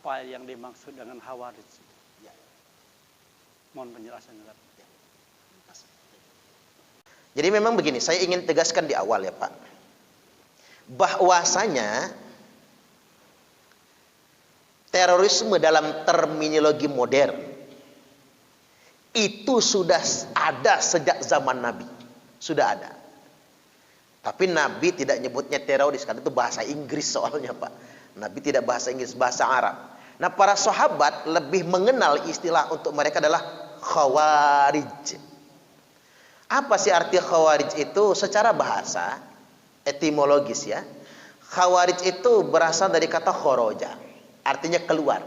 Apa yang dimaksud dengan Khawarij? Ya. Mohon penjelasannya. Ya. Jadi memang begini, saya ingin tegaskan di awal ya Pak, bahwasanya terorisme dalam terminologi modern itu sudah ada sejak zaman Nabi, sudah ada. Tapi Nabi tidak nyebutnya teroris, karena itu bahasa Inggris soalnya Pak. Nabi tidak bahasa Inggris, bahasa Arab. Nah, para sahabat lebih mengenal istilah untuk mereka adalah Khawarij. Apa sih arti Khawarij itu secara bahasa, etimologis ya? Khawarij itu berasal dari kata khoroja, artinya keluar.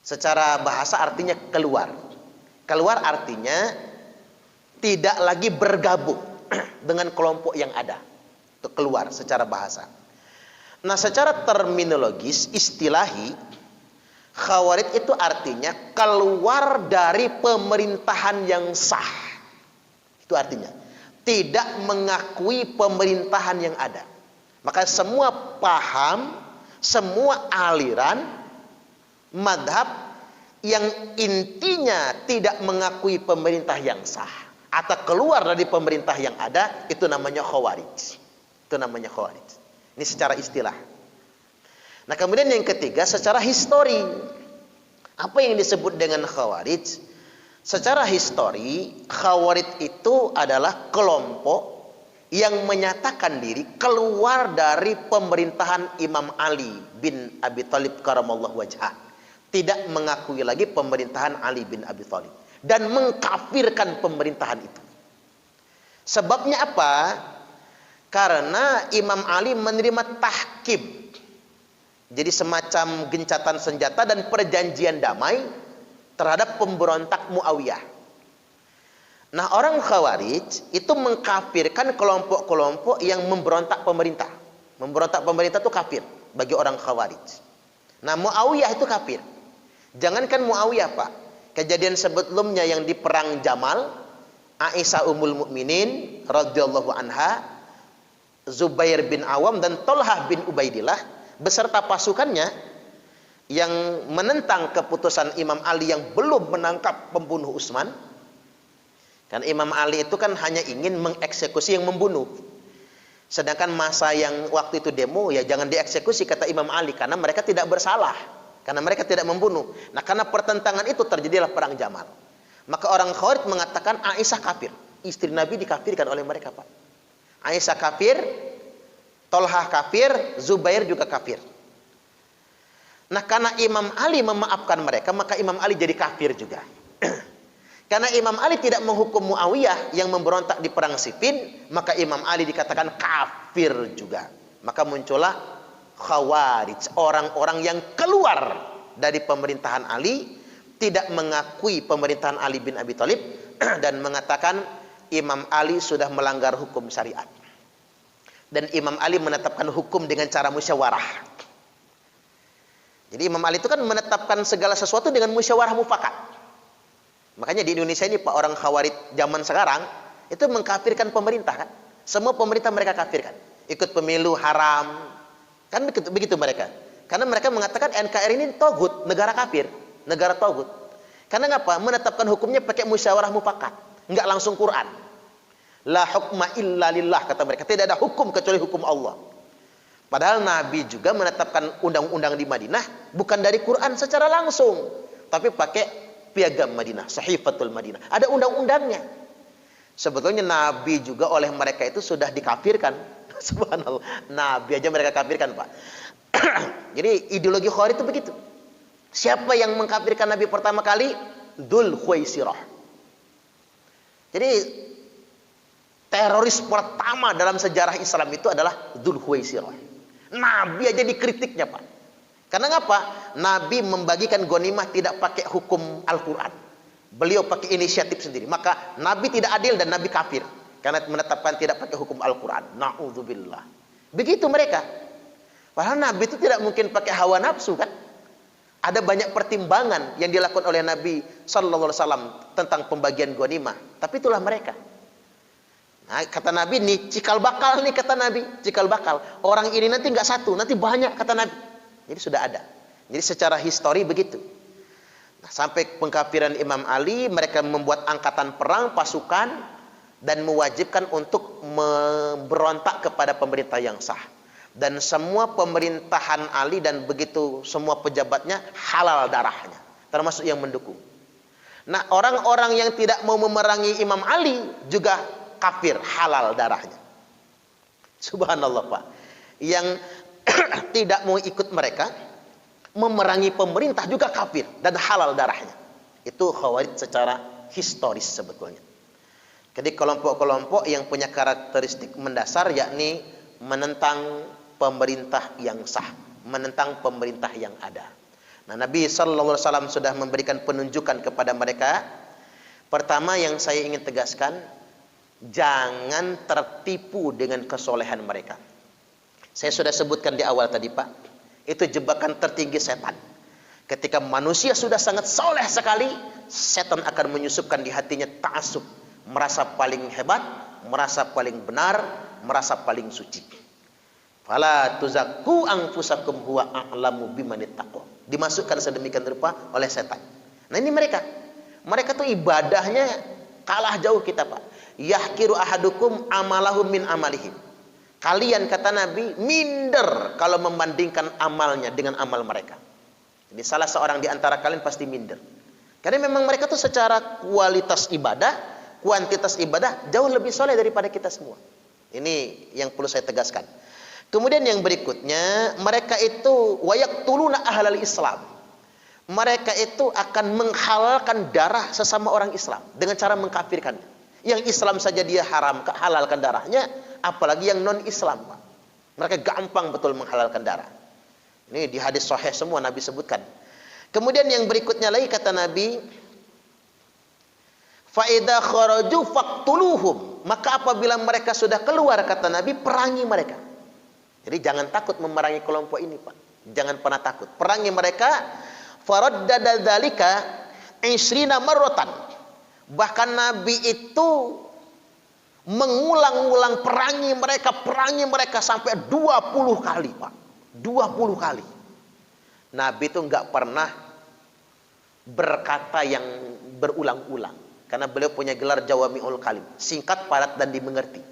Secara bahasa artinya keluar. Keluar artinya tidak lagi bergabung dengan kelompok yang ada. Itu keluar secara bahasa. Nah, secara terminologis, istilahi, Khawarij itu artinya keluar dari pemerintahan yang sah. Itu artinya tidak mengakui pemerintahan yang ada. Maka semua paham, semua aliran, madhab yang intinya tidak mengakui pemerintah yang sah atau keluar dari pemerintah yang ada, itu namanya Khawarij. Itu namanya Khawarij. Ini secara istilah. Nah, kemudian yang ketiga, secara histori. Apa yang disebut dengan Khawarij? Secara histori, Khawarij itu adalah kelompok yang menyatakan diri keluar dari pemerintahan Imam Ali bin Abi Thalib karamallahu wajhah. Tidak mengakui lagi pemerintahan Ali bin Abi Thalib dan mengkafirkan pemerintahan itu. Sebabnya apa? Karena Imam Ali menerima tahkim. Jadi semacam gencatan senjata dan perjanjian damai terhadap pemberontak Muawiyah. Nah, orang Khawarij itu mengkafirkan kelompok-kelompok yang memberontak pemerintah. Memberontak pemerintah itu kafir bagi orang Khawarij. Nah, Muawiyah itu kafir. Jangankan Muawiyah, Pak. Kejadian sebelumnya yang di perang Jamal, Aisyah Ummul Mukminin radhiyallahu anha, Zubair bin Awam dan Tolhah bin Ubaidillah beserta pasukannya yang menentang keputusan Imam Ali yang belum menangkap pembunuh Utsman. Kan Imam Ali itu kan hanya ingin mengeksekusi yang membunuh. Sedangkan masa yang waktu itu demo, ya jangan dieksekusi kata Imam Ali, karena mereka tidak bersalah, karena mereka tidak membunuh. Nah, karena pertentangan itu terjadilah perang Jamal. Maka orang Khawarij mengatakan Aisyah kafir. Istri Nabi dikafirkan oleh mereka, Pak. Aisyah kafir, Tolhah kafir, Zubair juga kafir. Nah, karena Imam Ali memaafkan mereka, maka Imam Ali jadi kafir juga. Karena Imam Ali tidak menghukum Muawiyah yang memberontak di perang Siffin, maka Imam Ali dikatakan kafir juga. Maka muncullah Khawarij, orang-orang yang keluar dari pemerintahan Ali, tidak mengakui pemerintahan Ali bin Abi Thalib dan mengatakan Imam Ali sudah melanggar hukum syariat. Dan Imam Ali menetapkan hukum dengan cara musyawarah. Jadi Imam Ali itu kan menetapkan segala sesuatu dengan musyawarah mufakat. Makanya di Indonesia ini Pak, orang Khawarij zaman sekarang itu mengkafirkan pemerintah kan. Semua pemerintah mereka kafirkan. Ikut pemilu haram. Kan begitu mereka. Karena mereka mengatakan NKRI ini togut, negara kafir, negara togut. Karena ngapa? Menetapkan hukumnya pakai musyawarah mufakat, enggak langsung Quran. La hukma illa lillah kata mereka, tidak ada hukum kecuali hukum Allah. Padahal Nabi juga menetapkan undang-undang di Madinah bukan dari Quran secara langsung, tapi pakai piagam Madinah, Sahifatul Madinah. Ada undang-undangnya. Sebetulnya Nabi juga oleh mereka itu sudah dikafirkan. Subhanallah, Nabi aja mereka kafirkan, Pak. Jadi ideologi Khawarij itu begitu. Siapa yang mengkafirkan Nabi pertama kali? Dzul Khuwaisirah. Jadi teroris pertama dalam sejarah Islam itu adalah Dzul Khuwaisirah. Nabi aja dikritiknya, Pak. Karena ngapa? Nabi membagikan ghanimah tidak pakai hukum Al-Quran. Beliau pakai inisiatif sendiri. Maka Nabi tidak adil dan Nabi kafir karena menetapkan tidak pakai hukum Al-Quran. Na'udzubillah. Begitu mereka. Padahal Nabi itu tidak mungkin pakai hawa nafsu kan? Ada banyak pertimbangan yang dilakukan oleh Nabi sallallahu alaihi wasallam tentang pembagian ghanimah. Tapi itulah mereka. Nah, kata Nabi nih cikal bakal nih, kata Nabi cikal bakal. Orang ini nanti nggak satu, nanti banyak kata Nabi. Jadi sudah ada. Jadi secara histori begitu. Nah, sampai pengkafiran Imam Ali, mereka membuat angkatan perang, pasukan, dan mewajibkan untuk memberontak kepada pemerintah yang sah. Dan semua pemerintahan Ali dan begitu semua pejabatnya halal darahnya, termasuk yang mendukung. Nah, orang-orang yang tidak mau memerangi Imam Ali juga kafir, halal darahnya. Subhanallah, Pak. Yang tidak mau ikut mereka memerangi pemerintah juga kafir dan halal darahnya. Itu Khawarij secara historis sebetulnya. Jadi kelompok-kelompok yang punya karakteristik mendasar, yakni menentang pemerintah yang sah, menentang pemerintah yang ada. Nah, Nabi sallallahu alaihi wasallam sudah memberikan penunjukan kepada mereka. Pertama yang saya ingin tegaskan, jangan tertipu dengan kesolehan mereka. Saya sudah sebutkan di awal tadi, Pak. Itu jebakan tertinggi setan. Ketika manusia sudah sangat soleh sekali, setan akan menyusupkan di hatinya ta'assub, merasa paling hebat, merasa paling benar, merasa paling suci. Fala tuzakku anfusakum huwa a'lamu bimanittaqwa. Dimasukkan sedemikian rupa oleh setan. Nah, ini mereka. Mereka tuh ibadahnya kalah jauh kita, Pak. Yahkiru ahadukum amalahum min amalihim. Kalian, kata Nabi, minder kalau membandingkan amalnya dengan amal mereka. Jadi salah seorang di antara kalian pasti minder. Karena memang mereka tuh secara kualitas ibadah, kuantitas ibadah jauh lebih soleh daripada kita semua. Ini yang perlu saya tegaskan. Kemudian yang berikutnya, mereka itu wayaqtuluna ahlal Islam. Mereka itu akan menghalalkan darah sesama orang Islam dengan cara mengkafirkannya. Yang Islam saja dia halalkan darahnya, apalagi yang non-Islam, Pak. Mereka gampang betul menghalalkan darah. Ini di hadis sahih semua Nabi sebutkan. Kemudian yang berikutnya lagi kata Nabi, fa idza kharaju faqtuluhum. Maka apabila mereka sudah keluar, kata Nabi, perangi mereka. Jadi jangan takut memerangi kelompok ini, Pak. Jangan pernah takut. Perangi mereka. Faraddada dzalika 20 marratan. Bahkan Nabi itu mengulang-ulang perangi mereka sampai 20 kali, Pak. 20 kali. Nabi itu enggak pernah berkata yang berulang-ulang. Karena beliau punya gelar Jawami'ul Kalim. Singkat, padat, dan dimengerti.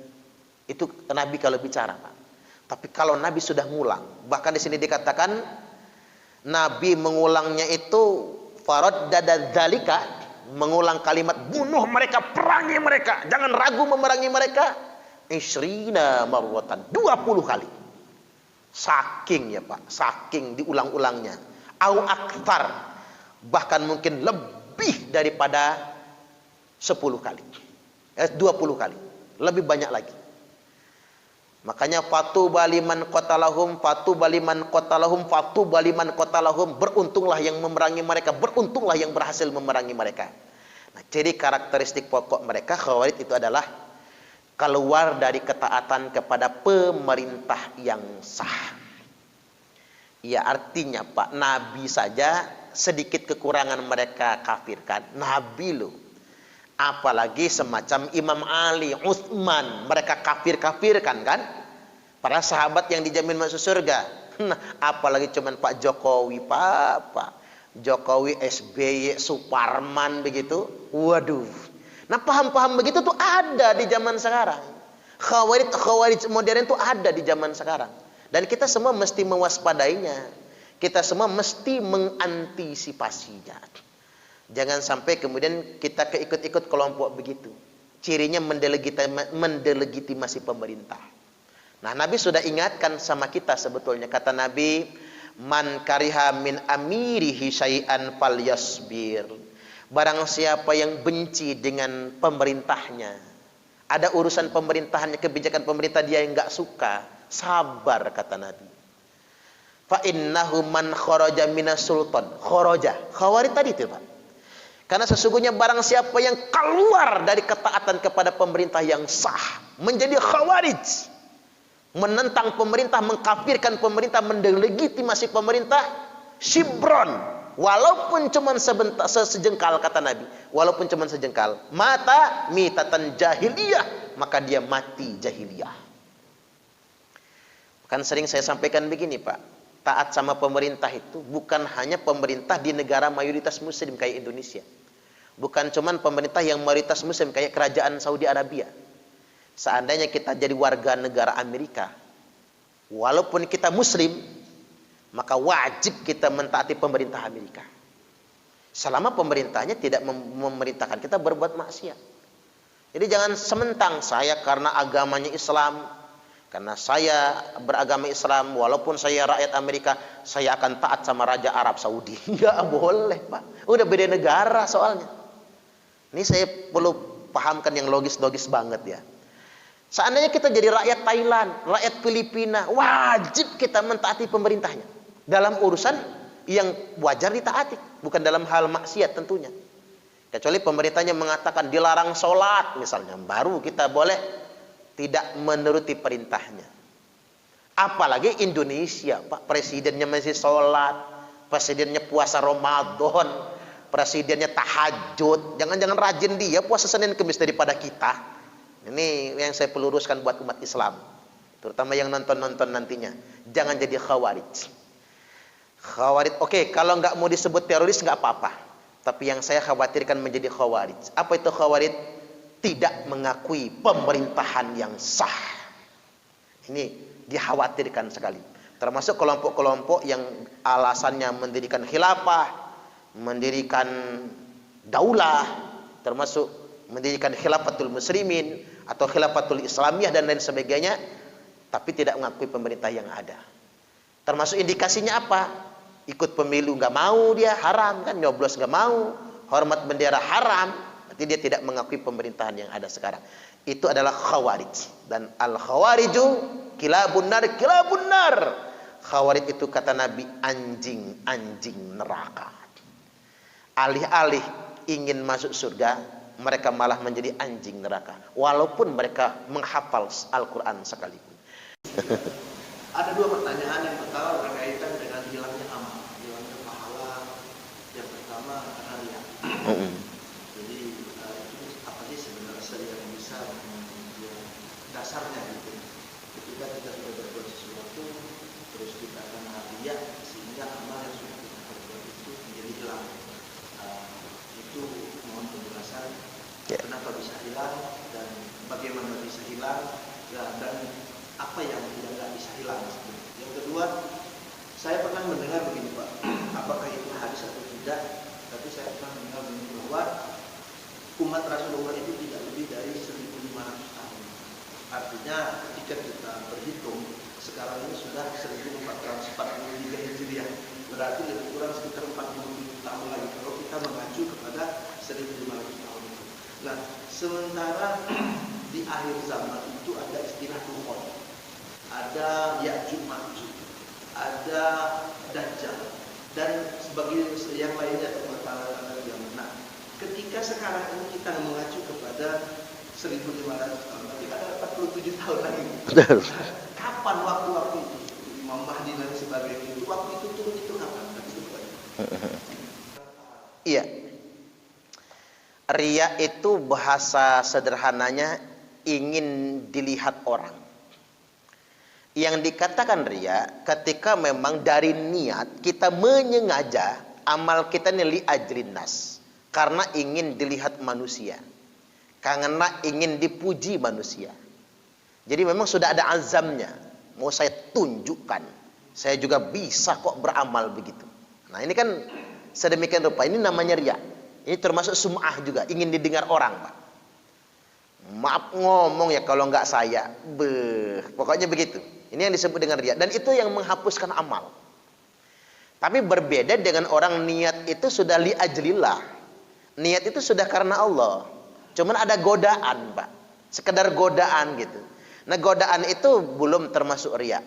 Itu Nabi kalau bicara, Pak. Tapi kalau Nabi sudah ngulang, bahkan di sini dikatakan Nabi mengulangnya itu faraddada dzalika, mengulang kalimat bunuh mereka, perangi mereka, jangan ragu memerangi mereka. 20 marwatan, 20 kali. Saking ya, Pak, saking diulang-ulangnya. Au aktsar, bahkan mungkin lebih daripada 10 kali. 20 kali. Lebih banyak lagi. Makanya fatuba liman qatalahum, beruntunglah yang memerangi mereka, beruntunglah yang berhasil memerangi mereka. Nah, jadi karakteristik pokok mereka Khawarij itu adalah keluar dari ketaatan kepada pemerintah yang sah. Ya, artinya, Pak, Nabi saja sedikit kekurangan mereka kafirkan. Nabi loh. Apalagi semacam Imam Ali, Utsman, mereka kafir-kafirkan kan? Para sahabat yang dijamin masuk surga. Nah, apalagi cuman Pak Jokowi, Pak Jokowi, SBY, Suparman begitu. Waduh. Nah, paham-paham begitu tuh ada di zaman sekarang. Khawarij modern tuh ada di zaman sekarang. Dan kita semua mesti mewaspadainya. Kita semua mesti mengantisipasinya. Jangan sampai kemudian kita keikut-ikut kelompok begitu. Cirinya mendelegitimasi pemerintah. Nah, Nabi sudah ingatkan sama kita sebetulnya. Kata Nabi, man kariha min amirihi syai'an falyasbir. Barang siapa yang benci dengan pemerintahnya, ada urusan pemerintahannya, kebijakan pemerintah dia yang enggak suka, sabar, kata Nabi. Fa innahu man kharaja minas sultan. Kharaja. Khawarij tadi itu, Pak. Karena sesungguhnya barang siapa yang keluar dari ketaatan kepada pemerintah yang sah, menjadi khawarij, menentang pemerintah, mengkafirkan pemerintah, mendelegitimasi pemerintah, shibron, walaupun cuma sebentar, sejengkal, kata Nabi, walaupun cuma sejengkal, mata mitatan jahiliyah, maka dia mati jahiliyah. Kan sering saya sampaikan begini, Pak. taat sama pemerintah itu bukan hanya pemerintah di negara mayoritas muslim kayak Indonesia. Bukan cuman pemerintah yang mayoritas muslim kayak kerajaan Saudi Arabia. Seandainya kita jadi warga negara Amerika, walaupun kita muslim, maka wajib kita mentaati pemerintah Amerika. Selama pemerintahnya tidak memerintahkan kita berbuat maksiat. Jadi jangan sementang saya karena agamanya Islam, karena saya beragama Islam, walaupun saya rakyat Amerika, saya akan taat sama Raja Arab Saudi. Nggak boleh, Pak. Udah beda negara soalnya. Ini saya perlu pahamkan yang logis-logis banget ya. Seandainya kita jadi rakyat Thailand, rakyat Filipina, wajib kita mentaati pemerintahnya. Dalam urusan yang wajar ditaati, bukan dalam hal maksiat tentunya. Kecuali pemerintahnya mengatakan dilarang sholat misalnya, baru kita boleh tidak menuruti perintahnya. Apalagi Indonesia, Pak, presidennya masih sholat, presidennya puasa Ramadan, presidennya tahajud. Jangan-jangan rajin dia puasa Senin Kamis daripada kita. Ini yang saya peluruskan buat umat Islam, terutama yang nonton-nonton nantinya. Jangan jadi khawarij. Khawarij, oke, kalau nggak mau disebut teroris nggak apa-apa. Tapi yang saya khawatirkan menjadi khawarij. Apa itu khawarij? Tidak mengakui pemerintahan yang sah. Ini dikhawatirkan sekali. Termasuk kelompok-kelompok yang alasannya mendirikan khilafah, mendirikan daulah, termasuk mendirikan khilafatul muslimin atau khilafatul islamiyah dan lain sebagainya, tapi tidak mengakui pemerintah yang ada. Termasuk indikasinya apa? Ikut pemilu nggak mau, dia haram kan, nyoblos nggak mau, hormat bendera haram. Dia tidak mengakui pemerintahan yang ada sekarang. Itu adalah khawarij. Dan al-khawariju kilabun nar, kilabun nar. Khawarij itu kata Nabi, anjing-anjing neraka. Alih-alih ingin masuk surga, mereka malah menjadi anjing neraka. Walaupun mereka menghafal Al-Quran sekalipun. Ada dua pertanyaan. Yang pertama berkaitan dengan hilangnya amal, hilangnya pahala. Yang pertama karena riya. Dasarnya gitu. Ketika kita sudah berbuat sesuatu, terus kita akan riya, sehingga amal yang sudah kita perbuat itu menjadi hilang. Itu mohon penjelasan kenapa bisa hilang dan bagaimana bisa hilang dan apa yang tidak bisa hilang. Yang kedua, saya pernah mendengar begini, Pak. Apakah itu hadis atau tidak? Tapi saya pernah mendengar begini bahwa umat Rasulullah itu tidak lebih dari 1.500 tahun. Artinya ketika kita berhitung sekarang ini sudah 1443 Hijriah, berarti lebih kurang sekitar 40 tahun lagi kalau kita mengacu kepada 1.500 tahun itu. Nah, sementara di akhir zaman itu ada istilah Tuhon, ada Ya'juj Ma'juj, ada Dajjal dan sebagai yang lainnya tentang yang. Nah, ketika sekarang ini kita mengacu kepada 1.500 tahun, tapi ada 47 tahun lagi. Kapan waktu-waktu itu? Imam Mahdi dan sebagainya itu, waktu itu turun itu kapan? Iya. Riya itu bahasa sederhananya ingin dilihat orang. Yang dikatakan riya ketika memang dari niat kita menyengaja amal kita ini li ajlin nas, karena ingin dilihat manusia. Karena ingin dipuji manusia. Jadi memang sudah ada azamnya. Mau saya tunjukkan, saya juga bisa kok beramal begitu. Nah ini kan sedemikian rupa, ini namanya riya. Ini termasuk sum'ah juga, ingin didengar orang, Pak. Maaf ngomong ya kalau nggak saya. Pokoknya begitu. Ini yang disebut dengan riya. Dan itu yang menghapuskan amal. Tapi berbeda dengan orang niat itu sudah li ajlillah. Niat itu sudah karena Allah. Cuman ada godaan, Pak. Sekedar godaan gitu. Nah, godaan itu belum termasuk riya.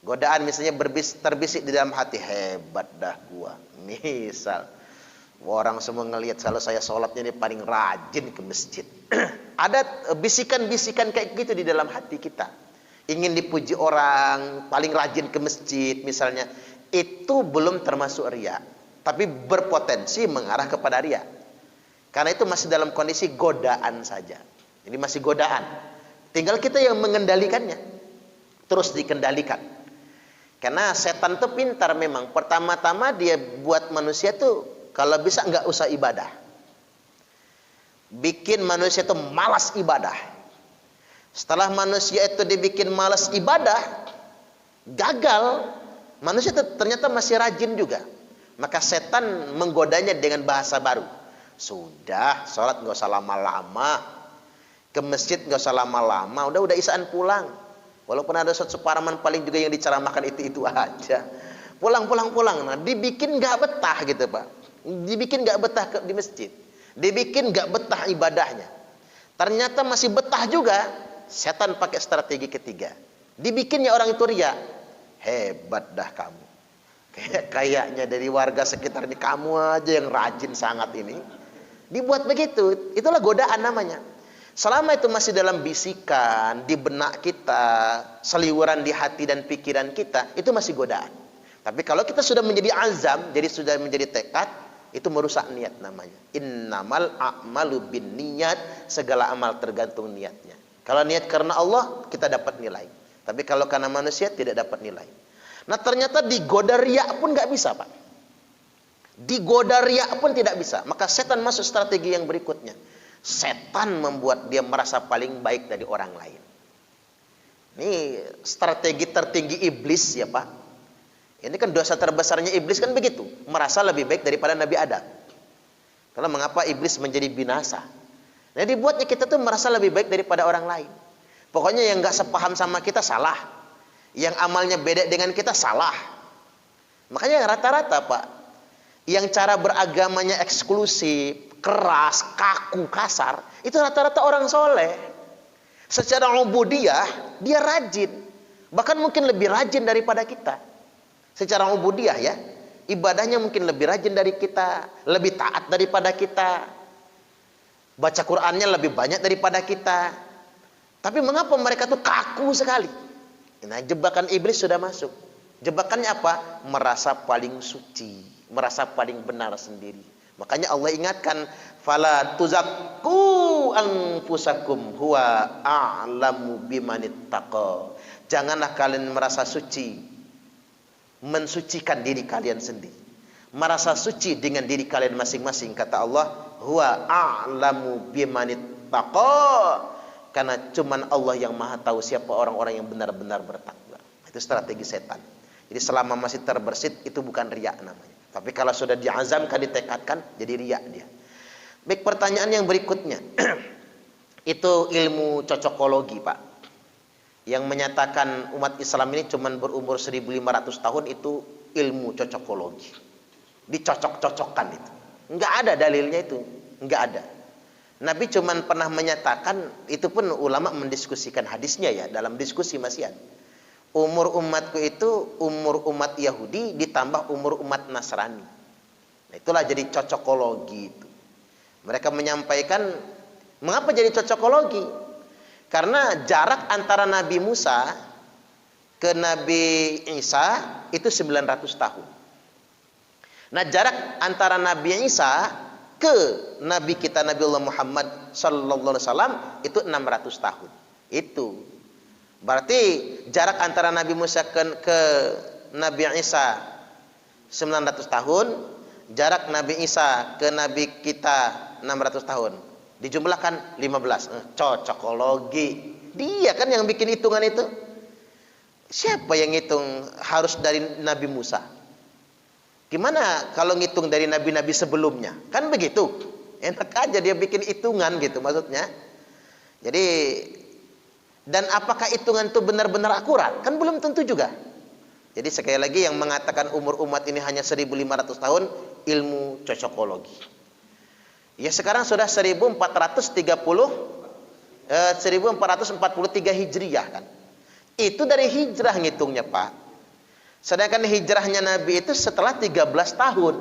Godaan misalnya terbisik di dalam hati, hebat dah gua. Misal, orang semua ngelihat kalau saya sholatnya ini paling rajin ke masjid. Ada bisikan-bisikan kayak gitu di dalam hati kita. Ingin dipuji orang, paling rajin ke masjid misalnya. Itu belum termasuk riya. Tapi berpotensi mengarah kepada riya. Karena itu masih dalam kondisi godaan saja. Ini masih godaan. Tinggal kita yang mengendalikannya. Terus dikendalikan. Karena setan tuh pintar memang. Pertama-tama dia buat manusia tuh kalau bisa nggak usah ibadah. Bikin manusia tuh malas ibadah. Setelah manusia itu dibikin malas ibadah, gagal, manusia itu ternyata masih rajin juga. Maka setan menggodanya dengan bahasa baru. Sudah, sholat nggak usah lama-lama, ke masjid nggak usah lama-lama, udah isaan pulang. Walaupun ada Ustaz Suparaman paling juga yang diceramahkan itu aja. Pulang. Nah, dibikin nggak betah gitu Pak. Dibikin nggak betah di masjid. Dibikin nggak betah ibadahnya. Ternyata masih betah juga. Setan pakai strategi ketiga. Dibikinnya orang itu riya. Hebat dah kamu. Kayaknya dari warga sekitar ini kamu aja yang rajin sangat ini. Dibuat begitu. Itulah godaan namanya. Selama itu masih dalam bisikan, di benak kita, seliweran di hati dan pikiran kita, itu masih godaan. Tapi kalau kita sudah menjadi azam, jadi sudah menjadi tekad, itu merusak niat namanya. Innamal a'malu bin niat, segala amal tergantung niatnya. Kalau niat karena Allah, kita dapat nilai. Tapi kalau karena manusia, tidak dapat nilai. Nah ternyata digoda riya pun nggak bisa Pak. Digoda riya pun tidak bisa. Maka setan masuk strategi yang berikutnya. Setan membuat dia merasa paling baik dari orang lain. Ini strategi tertinggi iblis ya Pak. Ini kan dosa terbesarnya iblis kan begitu. Merasa lebih baik daripada Nabi Adam. Karena mengapa iblis menjadi binasa? Nah dibuatnya kita tuh merasa lebih baik daripada orang lain. Pokoknya yang gak sepaham sama kita salah. Yang amalnya beda dengan kita salah. Makanya rata-rata Pak, yang cara beragamanya eksklusif, keras, kaku, kasar, itu rata-rata orang soleh. Secara ubudiyah dia rajin, bahkan mungkin lebih rajin daripada kita. Secara ubudiyah ya, ibadahnya mungkin lebih rajin dari kita, lebih taat daripada kita, baca Qur'annya lebih banyak daripada kita. Tapi mengapa mereka tuh kaku sekali? Nah jebakan iblis sudah masuk. Jebakannya apa? Merasa paling suci, merasa paling benar sendiri. Makanya Allah ingatkan, fala tuzakku anfusakum huwa a'lamu bimanittaqa. Janganlah kalian merasa suci, mensucikan diri kalian sendiri. Merasa suci dengan diri kalian masing-masing, kata Allah, huwa a'lamu bimanittaqa. Karena cuman Allah yang Maha tahu siapa orang-orang yang benar-benar bertakwa. Itu strategi setan. Jadi selama masih terbersit itu bukan riya namanya. Tapi kalau sudah diazamkan, ditekadkan, jadi riya dia. Baik, pertanyaan yang berikutnya. Itu ilmu cocokologi, Pak. Yang menyatakan umat Islam ini cuma berumur 1500 tahun, itu ilmu cocokologi. Dicocok-cocokkan itu. Enggak ada dalilnya itu. Enggak ada. Nabi cuma pernah menyatakan, itu pun ulama mendiskusikan hadisnya ya, dalam diskusi masih ada. Umur umatku itu umur umat Yahudi ditambah umur umat Nasrani. Nah, itulah jadi cocokologi itu. Mereka menyampaikan, mengapa jadi cocokologi? Karena jarak antara Nabi Musa ke Nabi Isa itu 900 tahun. Nah, jarak antara Nabi Isa ke Nabi kita Nabi Allah Muhammad sallallahu alaihi wasallam itu 600 tahun. Itu berarti jarak antara Nabi Musa ke Nabi Isa 900 tahun, jarak Nabi Isa ke Nabi kita 600 tahun. Dijumlahkan 15. Cocokologi. Dia kan yang bikin hitungan itu. Siapa yang ngitung harus dari Nabi Musa? Gimana kalau ngitung dari nabi-nabi sebelumnya? Kan begitu. Enak aja dia bikin hitungan gitu maksudnya. Jadi, dan apakah hitungan itu benar-benar akurat? Kan belum tentu juga. Jadi sekali lagi yang mengatakan umur umat ini hanya 1500 tahun, ilmu cocokologi. Ya sekarang sudah 1443 Hijriyah kan. Itu dari hijrah ngitungnya, Pak. Sedangkan hijrahnya Nabi itu setelah 13 tahun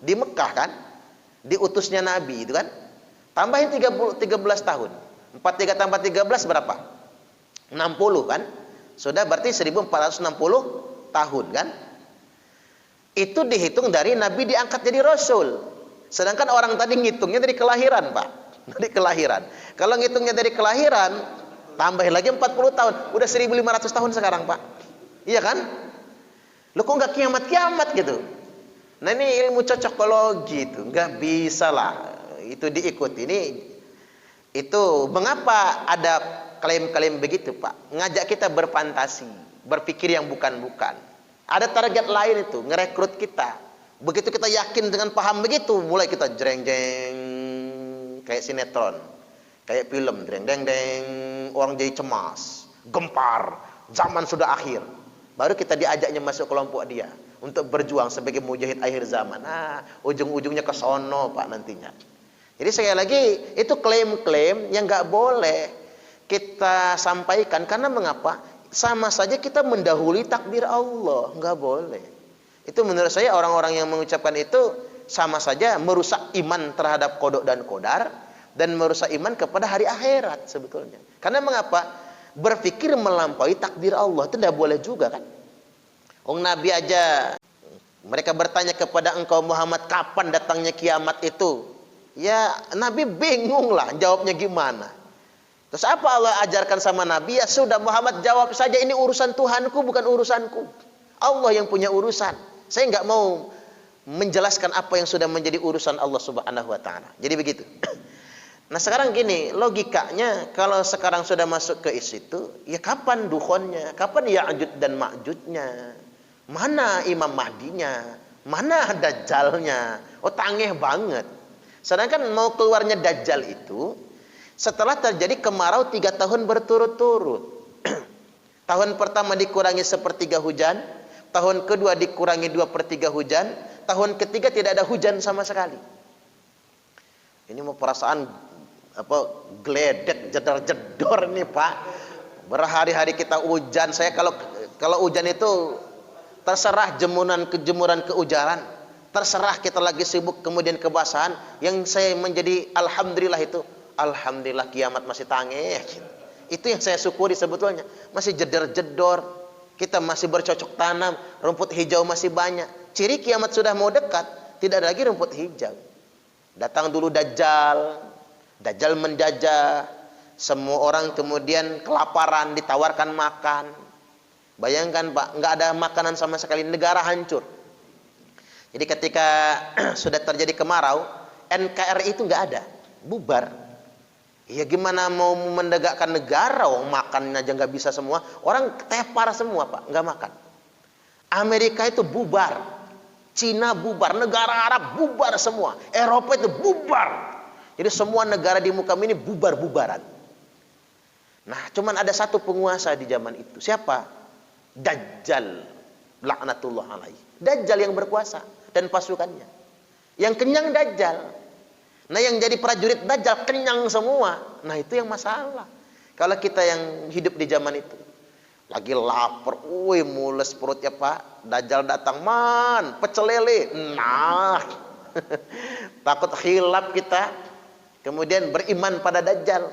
di Mekah kan. Diutusnya Nabi itu kan. Tambahin 13 tahun. 43 tambah 13 berapa? 60 kan? Sudah berarti 1460 tahun kan? Itu dihitung dari Nabi diangkat jadi Rasul. Sedangkan orang tadi ngitungnya dari kelahiran, Pak. Dari kelahiran. Kalau ngitungnya dari kelahiran, tambahin lagi 40 tahun. Udah 1500 tahun sekarang, Pak. Iya kan? Lo kok nggak kiamat-kiamat gitu? Nah ini ilmu cocokologi itu nggak bisa lah itu diikuti. Itu mengapa ada klaim-klaim begitu Pak? Ngajak kita berfantasi, berpikir yang bukan-bukan. Ada target lain itu, ngerekrut kita. Begitu kita yakin dengan paham begitu, mulai kita jreng-jreng kayak sinetron, kayak film, jreng-jreng, orang jadi cemas, gempar, zaman sudah akhir. Baru kita diajaknya masuk kelompok dia untuk berjuang sebagai mujahid akhir zaman. Nah, ujung-ujungnya ke sono Pak nantinya. Jadi sekali lagi itu klaim-klaim yang nggak boleh kita sampaikan karena mengapa? Sama saja kita mendahului takdir Allah, nggak boleh. Itu menurut saya orang-orang yang mengucapkan itu sama saja merusak iman terhadap qada dan qadar dan merusak iman kepada hari akhirat sebetulnya. Karena mengapa? Berpikir melampaui takdir Allah itu tidak boleh juga kan? Nabi aja mereka bertanya kepada engkau Muhammad kapan datangnya kiamat itu? Ya Nabi bingung lah jawabnya gimana. Terus apa Allah ajarkan sama Nabi? Ya sudah Muhammad jawab saja, ini urusan Tuhanku bukan urusanku. Allah yang punya urusan. Saya nggak mau menjelaskan apa yang sudah menjadi urusan Allah Subhanahu wa taala. Jadi begitu. Nah sekarang gini, logikanya kalau sekarang sudah masuk ke situ, ya kapan dukhonnya? Kapan Ya'juj dan Ma'jujnya? Mana Imam Mahdinya? Mana Dajjalnya? Oh tangeh banget. Sedangkan mau keluarnya Dajjal itu setelah terjadi kemarau 3 tahun berturut-turut. Tahun pertama dikurangi 1/3 hujan, tahun kedua dikurangi 2/3 hujan, tahun ketiga tidak ada hujan sama sekali. Ini mau perasaan geledek jedor-jedor nih Pak. Berhari-hari kita hujan. Saya kalau hujan itu terserah jemuran keujaran. Terserah kita lagi sibuk kemudian kebasahan. Yang saya menjadi alhamdulillah itu, alhamdulillah kiamat masih tangeh. Itu yang saya syukuri sebetulnya. Masih jedor-jedor, kita masih bercocok tanam, rumput hijau masih banyak. Ciri kiamat sudah mau dekat, tidak ada lagi rumput hijau. Datang dulu Dajjal menjajah, semua orang kemudian kelaparan, ditawarkan makan. Bayangkan Pak, nggak ada makanan sama sekali, negara hancur. Jadi ketika sudah terjadi kemarau, NKRI itu nggak ada, bubar. Ya gimana mau menegakkan negara, makan aja nggak bisa semua, orang tepar semua Pak, nggak makan. Amerika itu bubar, Cina bubar, negara Arab bubar semua, Eropa itu bubar. Jadi semua negara di muka ini bubar-bubaran. Nah, cuman ada satu penguasa di zaman itu, siapa? Dajjal, laknatullah alaihi. Dajjal yang berkuasa dan pasukannya. Yang kenyang Dajjal. Nah yang jadi prajurit Dajjal kenyang semua. Nah itu yang masalah. Kalau kita yang hidup di zaman itu lagi lapar, mules perutnya Pak. Dajjal datang, man, pecel lele. Nah, takut khilaf kita. Kemudian beriman pada Dajjal.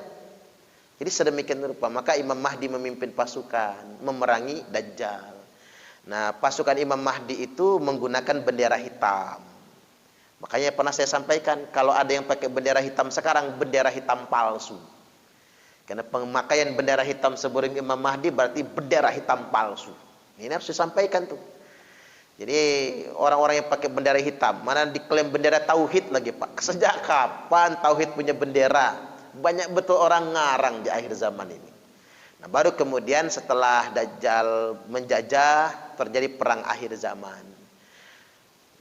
Jadi sedemikian rupa. Maka Imam Mahdi memimpin pasukan memerangi Dajjal. Nah, pasukan Imam Mahdi itu menggunakan bendera hitam. Makanya pernah saya sampaikan, kalau ada yang pakai bendera hitam sekarang, bendera hitam palsu. Karena pemakaian bendera hitam sebelum Imam Mahdi berarti bendera hitam palsu. Ini harus disampaikan tuh. Jadi orang-orang yang pakai bendera hitam, mana diklaim bendera tauhid lagi Pak. Sejak kapan tauhid punya bendera? Banyak betul orang ngarang di akhir zaman ini. Nah, baru kemudian setelah Dajjal menjajah, terjadi perang akhir zaman.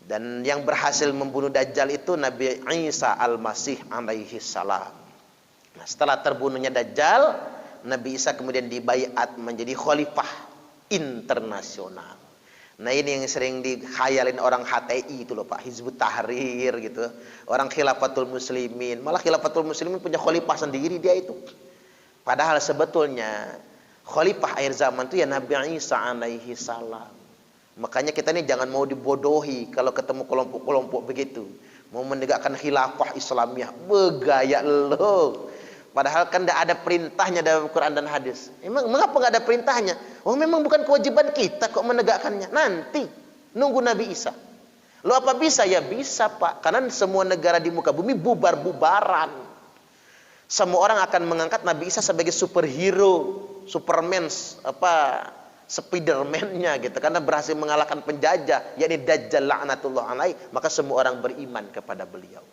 Dan yang berhasil membunuh Dajjal itu Nabi Isa Al-Masih alaihi salam. Nah, setelah terbunuhnya Dajjal, Nabi Isa kemudian dibaiat menjadi khalifah internasional. Nah ini yang sering dikhayalin orang HTI itu loh Pak, Hizbut Tahrir gitu. Orang Khilafatul Muslimin, malah Khilafatul Muslimin punya khalifah sendiri dia itu. Padahal sebetulnya khalifah akhir zaman itu ya Nabi Isa alaihi salam. Makanya kita ini jangan mau dibodohi kalau ketemu kelompok-kelompok begitu. Mau menegakkan khilafah Islamiyah, begaya lo. Padahal kan tidak ada perintahnya dalam Quran dan hadis. Mengapa nggak ada perintahnya? Oh memang bukan kewajiban kita kok menegakkannya. Nanti nunggu Nabi Isa. Lo apa bisa? Ya bisa Pak. Karena semua negara di muka bumi bubar-bubaran. Semua orang akan mengangkat Nabi Isa sebagai superhero, Superman, Spiderman-nya gitu, karena berhasil mengalahkan penjajah, yakni Dajjal laknatullah alaih, maka semua orang beriman kepada beliau.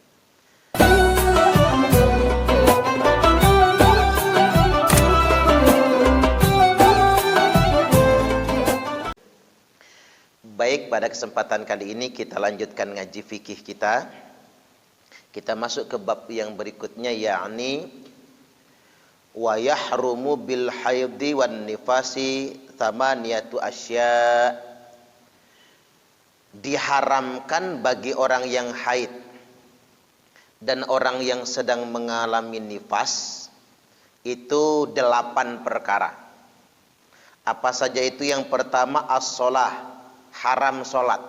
Baik, pada kesempatan kali ini kita lanjutkan ngaji fikih kita. Kita masuk ke bab yang berikutnya, yakni wa yahrumu bil haidhi wan nifasi thamaniyatu asya. Diharamkan bagi orang yang haid dan orang yang sedang mengalami nifas itu 8 perkara. Apa saja itu? Yang pertama as-shalah, haram sholat.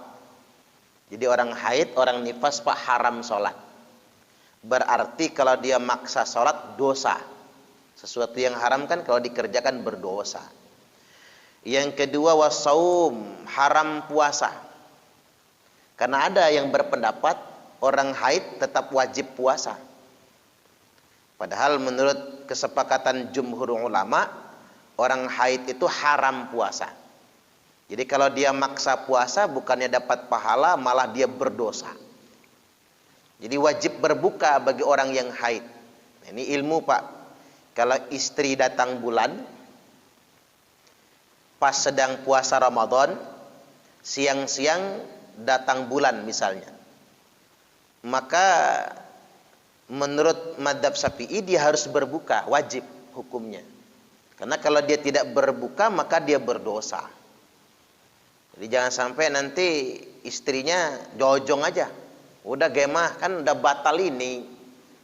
Jadi orang haid, orang nifas pak haram sholat. Berarti kalau dia maksa sholat dosa. Sesuatu yang haram kan kalau dikerjakan berdosa. Yang kedua wasaum, haram puasa. Karena ada yang berpendapat orang haid tetap wajib puasa. Padahal menurut kesepakatan jumhur ulama, orang haid itu haram puasa. Jadi kalau dia maksa puasa bukannya dapat pahala, malah dia berdosa. Jadi wajib berbuka bagi orang yang haid. Nah, ini ilmu pak. Kalau istri datang bulan, pas sedang puasa Ramadan, siang-siang datang bulan misalnya, maka menurut madzhab Syafi'i dia harus berbuka, wajib hukumnya. Karena kalau dia tidak berbuka maka dia berdosa. Jadi jangan sampai nanti istrinya jojong aja, udah gemah kan udah batal ini,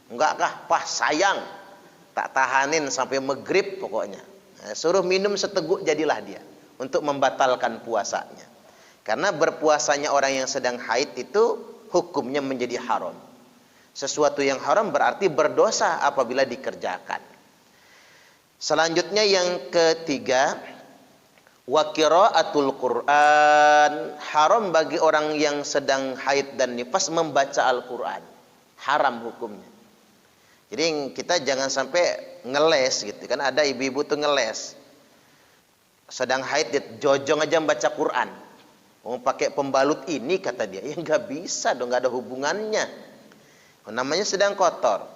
enggak kah pas sayang, tak tahanin sampai maghrib pokoknya. Nah, suruh minum seteguk jadilah dia untuk membatalkan puasanya. Karena berpuasanya orang yang sedang haid itu hukumnya menjadi haram. Sesuatu yang haram berarti berdosa apabila dikerjakan. Selanjutnya yang ketiga, wa qiraatul Quran, haram bagi orang yang sedang haid dan nifas membaca Al-Quran. Haram hukumnya. Jadi kita jangan sampai ngeles gitu kan, ada ibu-ibu tuh ngeles. Sedang haid dia jojong aja membaca Quran. Mau pakai pembalut ini kata dia, ya nggak bisa dong, nggak ada hubungannya. Namanya sedang kotor.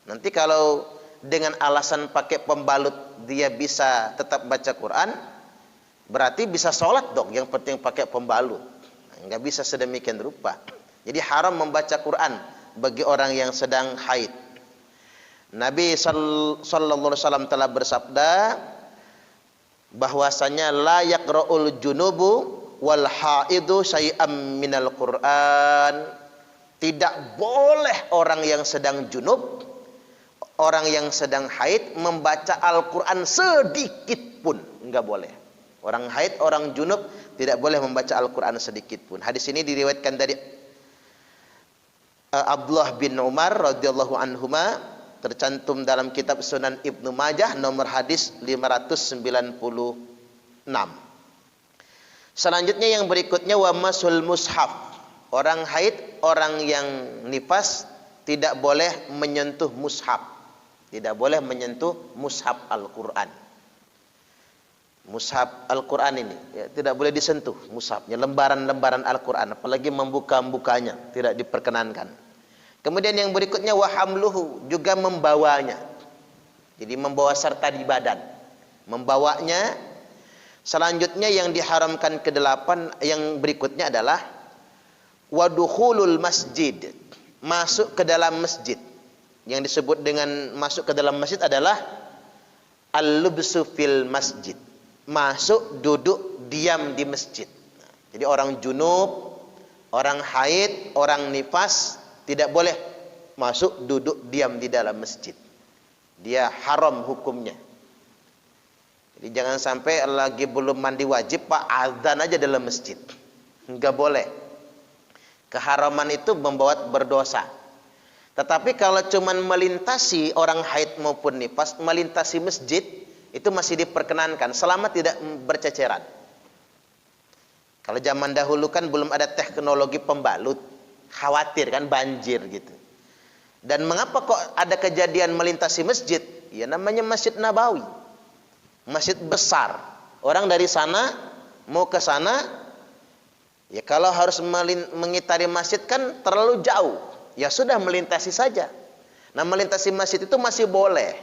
Nanti kalau dengan alasan pakai pembalut dia bisa tetap baca Quran, berarti bisa sholat dong. Yang penting pakai pembalut. Nggak bisa sedemikian rupa. Jadi haram membaca Quran bagi orang yang sedang haid. Nabi sallallahu alaihi wasallam telah bersabda bahwasanya la yaqra'ul junubu wal haidu syai'am minal Quran. Tidak boleh orang yang sedang junub, orang yang sedang haid membaca Al-Quran sedikit pun, enggak boleh. Orang haid, orang junub tidak boleh membaca Al-Quran sedikit pun. Hadis ini diriwayatkan dari Abdullah bin Umar radhiyallahu anhuma, tercantum dalam kitab Sunan Ibnu Majah nomor hadis 596. Selanjutnya yang berikutnya wa masul mushaf. Orang haid, orang yang nifas tidak boleh menyentuh mushaf. Tidak boleh menyentuh mushaf Al-Quran. Mushaf Al-Quran ini ya, tidak boleh disentuh mushafnya, lembaran-lembaran Al-Quran, apalagi membuka-bukanya, tidak diperkenankan. Kemudian yang berikutnya wa hamluhu, juga membawanya. Jadi membawa serta di badan, membawanya. Selanjutnya yang diharamkan ke-8 yang berikutnya adalah wadukhulul masjid, masuk ke dalam masjid. Yang disebut dengan masuk ke dalam masjid adalah al-lubsu fil masjid, masuk duduk diam di masjid. Jadi orang junub, orang haid, orang nifas tidak boleh masuk duduk diam di dalam masjid. Dia haram hukumnya. Jadi jangan sampai lagi belum mandi wajib pak azan aja dalam masjid, enggak boleh. Keharaman itu membawa berdosa. Tetapi kalau cuman melintasi orang haid maupun nifas, melintasi masjid, itu masih diperkenankan selama tidak berceceran. Kalau zaman dahulu kan belum ada teknologi pembalut, khawatir kan banjir gitu. Dan mengapa kok ada kejadian melintasi masjid? Ya namanya Masjid Nabawi, masjid besar. Orang dari sana mau ke sana, ya kalau harus mengitari masjid kan terlalu jauh. Ya sudah, melintasi saja. Nah, melintasi masjid itu masih boleh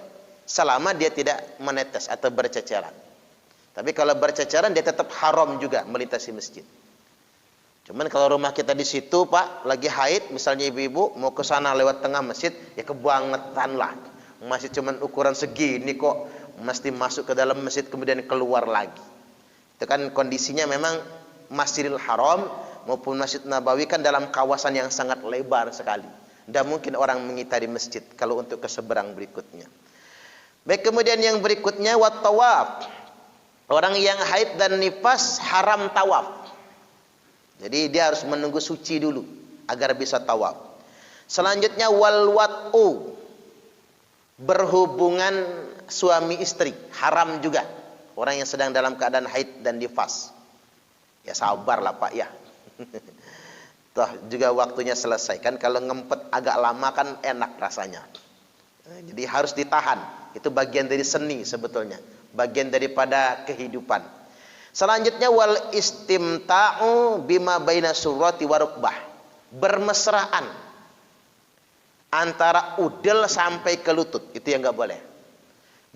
selama dia tidak menetes atau berceceran. Tapi kalau berceceran dia tetap haram juga melintasi masjid. Cuman kalau rumah kita di situ, Pak, lagi haid, misalnya ibu-ibu mau ke sana lewat tengah masjid, ya kebangetan lah. Masjid cuman ukuran segini kok, mesti masuk ke dalam masjid kemudian keluar lagi. Itu kan kondisinya memang Masjidil Haram maupun Masjid Nabawi kan dalam kawasan yang sangat lebar sekali. Tidak mungkin orang mengitari masjid kalau untuk ke seberang berikutnya. Baik, kemudian yang berikutnya wat tawaf. Orang yang haid dan nifas haram tawaf. Jadi dia harus menunggu suci dulu agar bisa tawaf. Selanjutnya wal wat'u, berhubungan suami istri haram juga. Orang yang sedang dalam keadaan haid dan nifas. Ya sabarlah Pak ya. Toh juga waktunya selesai kan, kalau ngempet agak lama kan enak rasanya. Jadi harus ditahan. Itu bagian dari seni sebetulnya, bagian daripada kehidupan. Selanjutnya wal istimta'u bima baina surrati wa rukbah, bermesraan antara udel sampai ke lutut, itu yang enggak boleh.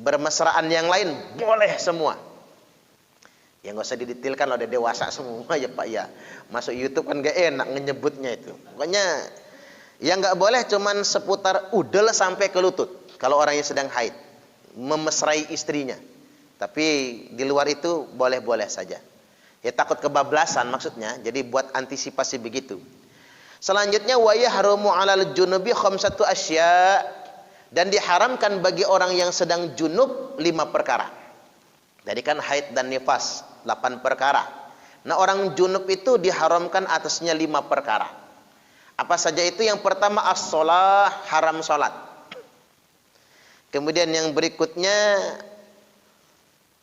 Bermesraan yang lain boleh semua. Ya nggak usah didetailkan, udah dewasa semua ya Pak ya. Masuk YouTube kan gak enak nyebutnya itu. Pokoknya yang nggak boleh cuman seputar udel sampai ke lutut. Kalau orang yang sedang haid, memesrai istrinya. Tapi di luar itu boleh-boleh saja. Ya takut kebablasan maksudnya. Jadi buat antisipasi begitu. Selanjutnya wa yahrumu 'alal junubi khamsatu asya, dan diharamkan bagi orang yang sedang junub 5 perkara. Jadi kan haid dan nifas 8 perkara. Nah, orang junub itu diharamkan atasnya 5 perkara. Apa saja itu? Yang pertama as-shalah, haram salat. Kemudian yang berikutnya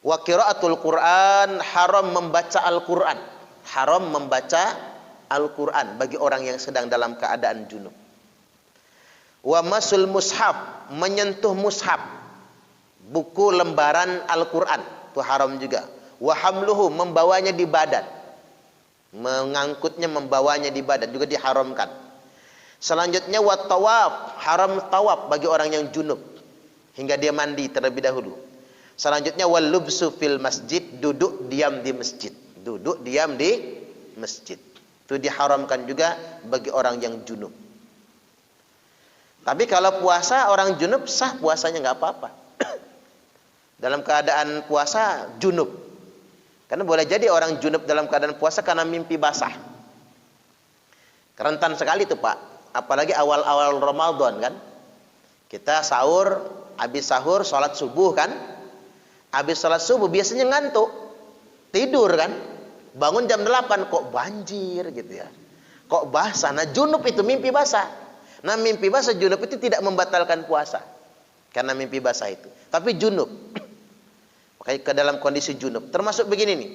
wa qiraatul Quran, haram membaca Al-Quran. Haram membaca Al-Quran bagi orang yang sedang dalam keadaan junub. Wa masul mushaf, menyentuh mushaf, buku lembaran Al-Quran, itu haram juga. Wa hamluhu, membawanya di badan, mengangkutnya, membawanya di badan juga diharamkan. Selanjutnya wa tawaf, haram tawaf bagi orang yang junub hingga dia mandi terlebih dahulu. Selanjutnya wal lubsu fil masjid, duduk diam di masjid. Duduk diam di masjid. Itu diharamkan juga bagi orang yang junub. Tapi kalau puasa orang junub sah puasanya, nggak apa-apa. Dalam keadaan puasa junub. Karena boleh jadi orang junub dalam keadaan puasa karena mimpi basah. Rentan sekali itu Pak. Apalagi awal-awal Ramadan kan. Kita sahur, habis sahur sholat subuh kan. Habis sholat subuh biasanya ngantuk, tidur kan. Bangun jam 8 kok banjir gitu ya. Kok basah. Nah junub itu mimpi basah. Nah mimpi basah junub itu tidak membatalkan puasa. Karena mimpi basah itu. Tapi junub. Makanya ke dalam kondisi junub. Termasuk begini nih.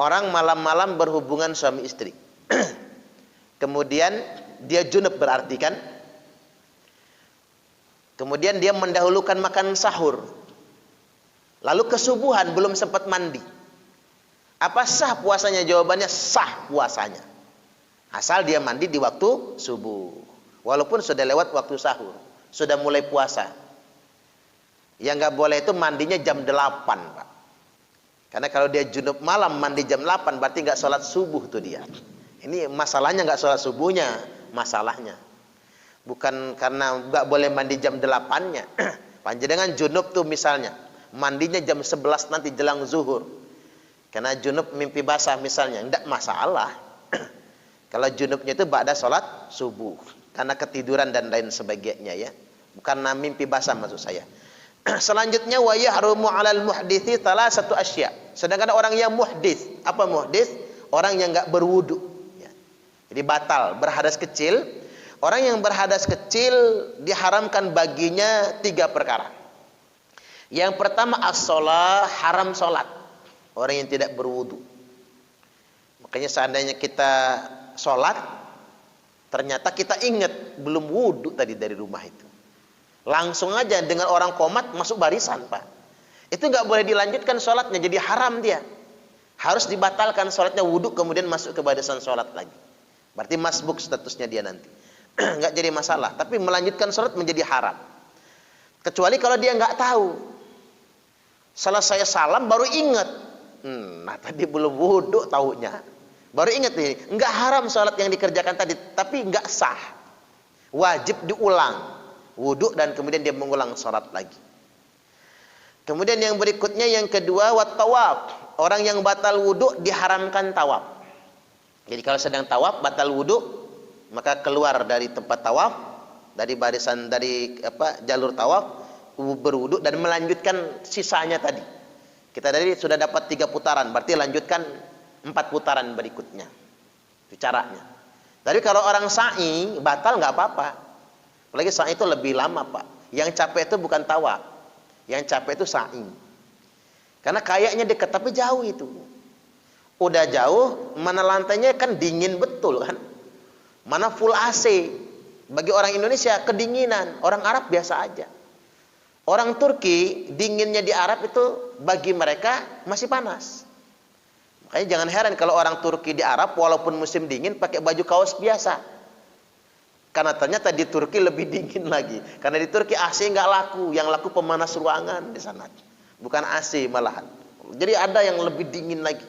Orang malam-malam berhubungan suami istri. Kemudian dia junub berarti kan. Kemudian dia mendahulukan makan sahur. Lalu kesubuhan belum sempat mandi. Apa sah puasanya? Jawabannya sah puasanya. Asal dia mandi di waktu subuh. Walaupun sudah lewat waktu sahur. Sudah mulai puasa. Yang nggak boleh itu mandinya jam 8 Pak. Karena kalau dia junub malam mandi jam 8 berarti nggak sholat subuh tuh dia. Ini masalahnya nggak sholat subuhnya. Masalahnya. Bukan karena nggak boleh mandi jam 8-nya. Panjenengan junub tuh misalnya. Mandinya jam 11 nanti jelang zuhur. Karena junub mimpi basah misalnya. Tidak masalah. Kalau junubnya itu ba'da sholat subuh. Karena ketiduran dan lain sebagainya ya. Bukan mimpi basah maksud saya. Selanjutnya wa yahrumu 'alal muhdithi thalathatu asya. Sedangkan orang yang muhdits, apa muhdits? Orang yang enggak berwudu ya. Jadi batal, berhadas kecil. Orang yang berhadas kecil diharamkan baginya 3 perkara. Yang pertama as-shalah, haram salat. Orang yang tidak berwudu. Makanya seandainya kita salat ternyata kita ingat belum wudu tadi dari rumah itu. Langsung aja dengan orang komat masuk barisan Pak. itu nggak boleh dilanjutkan sholatnya, jadi haram dia. Harus dibatalkan sholatnya, wudhu kemudian masuk ke barisan sholat lagi. Berarti masbuk statusnya dia nanti. Nggak jadi masalah, tapi melanjutkan sholat menjadi haram. Kecuali kalau dia nggak tahu. Selesai salam baru ingat. Nah tadi belum wudhu taunya. Baru ingat ini, nggak haram sholat yang dikerjakan tadi, tapi nggak sah. Wajib diulang. Wudhu dan kemudian dia mengulang sholat lagi. Kemudian yang berikutnya yang kedua, wat tawaf. Orang yang batal wudhu diharamkan tawaf. Jadi kalau sedang tawaf batal wudhu, maka keluar dari tempat tawaf, dari barisan, dari jalur tawaf, berwudhu dan melanjutkan sisanya tadi. Kita tadi sudah dapat 3 putaran, berarti lanjutkan 4 putaran berikutnya. Itu caranya. Tapi kalau orang sa'i batal nggak apa-apa. Apalagi sa'i itu lebih lama, Pak. Yang capek itu bukan tawaf. Yang capek itu sa'i. Karena kayaknya dekat tapi jauh itu. Udah jauh, mana lantainya kan dingin betul kan. Mana full AC. Bagi orang Indonesia kedinginan, orang Arab biasa aja. Orang Turki dinginnya di Arab itu bagi mereka masih panas. Makanya jangan heran kalau orang Turki di Arab walaupun musim dingin pakai baju kaos biasa. Karena ternyata di Turki lebih dingin lagi. Karena di Turki AC nggak laku, yang laku pemanas ruangan di sana. Bukan AC malahan. Jadi ada yang lebih dingin lagi.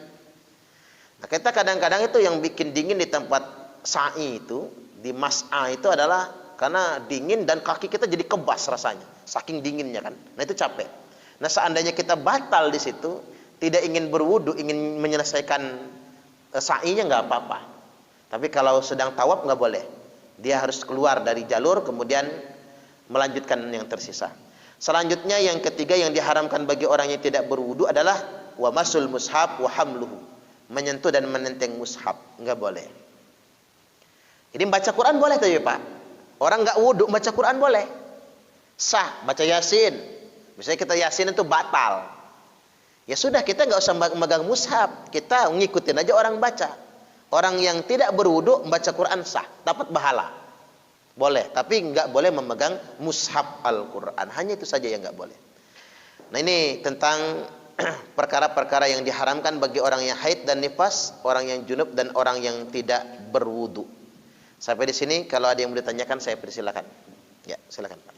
Nah, kita kadang-kadang itu yang bikin dingin di tempat sa'i itu, di mas'a itu adalah karena dingin dan kaki kita jadi kebas rasanya. Saking dinginnya kan. Nah itu capek. Nah seandainya kita batal di situ, tidak ingin berwudu, ingin menyelesaikan sa'inya nggak apa-apa. Tapi kalau sedang tawaf nggak boleh. Dia harus keluar dari jalur kemudian melanjutkan yang tersisa. Selanjutnya yang ketiga yang diharamkan bagi orang yang tidak berwudu adalah wa masul mushaf wa hamluhu. Menyentuh dan menenteng mushaf, nggak boleh. Jadi baca Quran boleh tuh ya Pak. Orang nggak wudu baca Quran boleh. Sah, baca Yasin. Misalnya kita Yasin itu batal. Ya sudah, kita nggak usah megang mushaf, kita ngikutin aja orang baca. Orang yang tidak berwudu membaca Quran sah, dapat pahala. Boleh, tapi nggak boleh memegang mushaf Al-Quran. Hanya itu saja yang nggak boleh. Nah ini tentang perkara-perkara yang diharamkan bagi orang yang haid dan nifas, orang yang junub dan orang yang tidak berwudu. Sampai di sini, kalau ada yang mau ditanyakan saya persilakan. Ya, silakan Pak.